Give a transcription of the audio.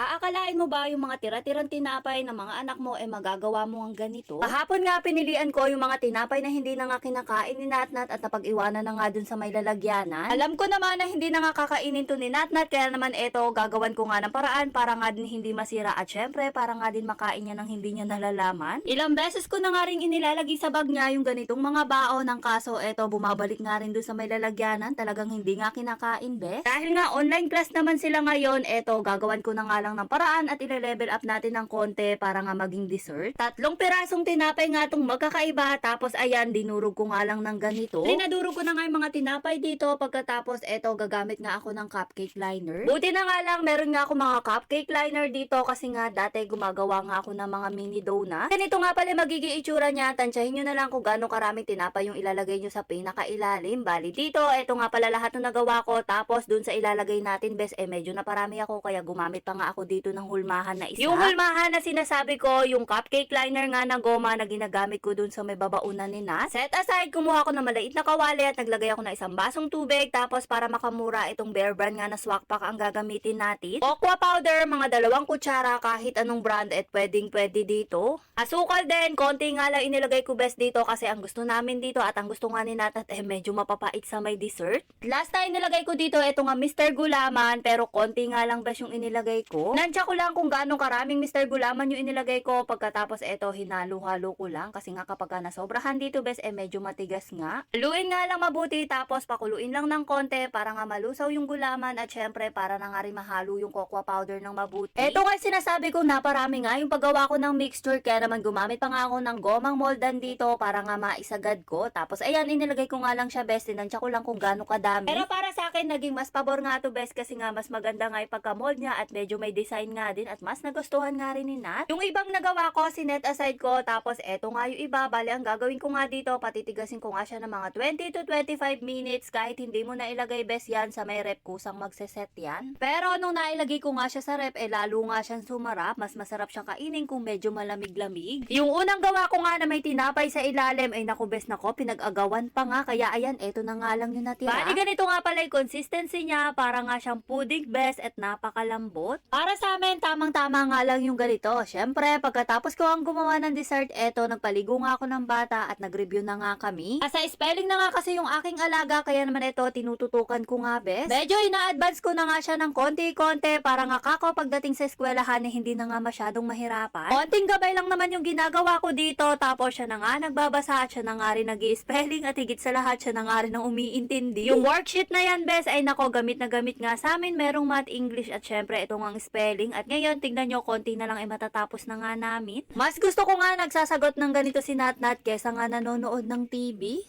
Aakalain mo ba yung mga tira-tirang tinapay ng mga anak mo magagawa mo ang ganito? Kahapon nga pinilian ko yung mga tinapay na hindi na nga kinakain ni Natnat at napag-iwanan na nga dun sa may lalagyanan. Alam ko naman na hindi na nga kakainin to ni Natnat, kaya naman eto gagawan ko nga ng paraan para nga din hindi masira at syempre para nga din makain niya ng hindi niya nalalaman. Ilang beses ko na nga rin inilalagay sa bag niya yung ganitong mga baon, ng kaso eto bumabalik nga rin dun sa may lalagyanan, talagang hindi nga kinakain be. Dahil nga online class naman sila ngayon, eto gagawan ko na nga lang ng paraan at ile-level up natin ng konti para nga maging dessert. 3 pirasong tinapay nga tong magkakaiba, tapos ayan, dinurog ko nga lang ng ganito. Dinadurog ko na nga yung mga tinapay dito, pagkatapos eto gagamit nga ako ng cupcake liner. Buti na nga lang meron nga ako mga cupcake liner dito kasi nga dati gumagawa nga ako ng mga mini donut. Ganito nga pala magiging itsura niya, tansyahin nyo na lang kung gaano karaming tinapay yung ilalagay nyo sa pinakailalim. Bali dito, eto nga pala lahat ng nagawa ko, tapos dun sa ilalagay natin bes, medyo naparami ako kaya gumamit pa nga ako dito ng hulmahan na isa. Yung hulmahan na sinasabi ko, yung cupcake liner nga na goma na ginagamit ko dun sa may babaunan ni Nat. Set aside, kumuha ko ng maliit na kawali at naglagay ako ng isang basong tubig, tapos para makamura itong Bear Brand nga na swak pack ang gagamitin natin. Cocoa powder, mga 2 kutsara, kahit anong brand pwedeng dito. Asukal din, konti nga lang inilagay ko best dito kasi ang gusto namin dito at ang gusto nga ni Nat at medyo mapapait sa may dessert. Last time nilagay ko dito, ito nga Mr. Gulaman, pero konti nga lang best yung inilagay ko. Nansya ko lang kung gaano karaming Mr. Gulaman yung inilagay ko, pagkatapos eto hinalo-halo ko lang kasi nga kapag nasobrahan dito bes medyo matigas nga. Haluin nga lang mabuti, tapos pakuluin lang ng konti para nga malusaw yung gulaman at syempre para na nga rin mahalo yung cocoa powder ng mabuti. Eto nga sinasabi ko, naparami nga yung paggawa ko ng mixture, kaya naman gumamit pa nga ako ng gomang moldan dito para nga maisagad ko. Tapos ayan, inilagay ko nga lang siya bes, tinansya ko lang kung gaano kadami. Pero para sa akin naging mas pabor nga to bes kasi nga mas maganda nga yung pagka-mold niya at medyo may design nga din at mas nagustuhan nga rin ni Nat. Yung ibang nagawa ko, sinet aside ko, tapos eto nga yung iba, bali ang gagawin ko nga dito, patitigasin ko nga siya ng mga 20 to 25 minutes kahit hindi mo na ilagay bes yan sa may rep, kusang magseset yan. Pero nung nailagay ko nga siya sa rep, lalo nga siyang sumarap, mas masarap siyang kainin kung medyo malamig-lamig. Yung unang gawa ko nga na may tinapay sa ilalim, naku bes nako, pinag-agawan pa nga, kaya ayan, eto na nga lang yung natira. Bali ganito nga pala yung consistency niya, para nga siyang pudding bes at napakalambot. Para sa amin, tamang-tama nga lang yung ganito. Syempre, pagkatapos ko ang gumawa ng dessert, eto, nagpaligo nga ako ng bata at nag-review na nga kami. Sa spelling na nga kasi yung aking alaga, kaya naman ito, tinututukan ko nga bes. Medyo ina-advance ko na nga siya ng konti-konti para nga kako pagdating sa eskwelahan hindi na nga masyadong mahirapan. Konting gabay lang naman yung ginagawa ko dito, tapos siya na nga nagbabasa at siya na nga rin nag-i-spelling at higit sa lahat siya na nga rin ang umiintindi. Yung worksheet na yan bes, ay nako, gamit na gamit nga sa amin, merong math, English at syempre itong ang spelling. At ngayon, tingnan nyo, konti na lang matatapos na nga namin. Mas gusto ko nga nagsasagot ng ganito si Natnat kesa nga nanonood ng TV.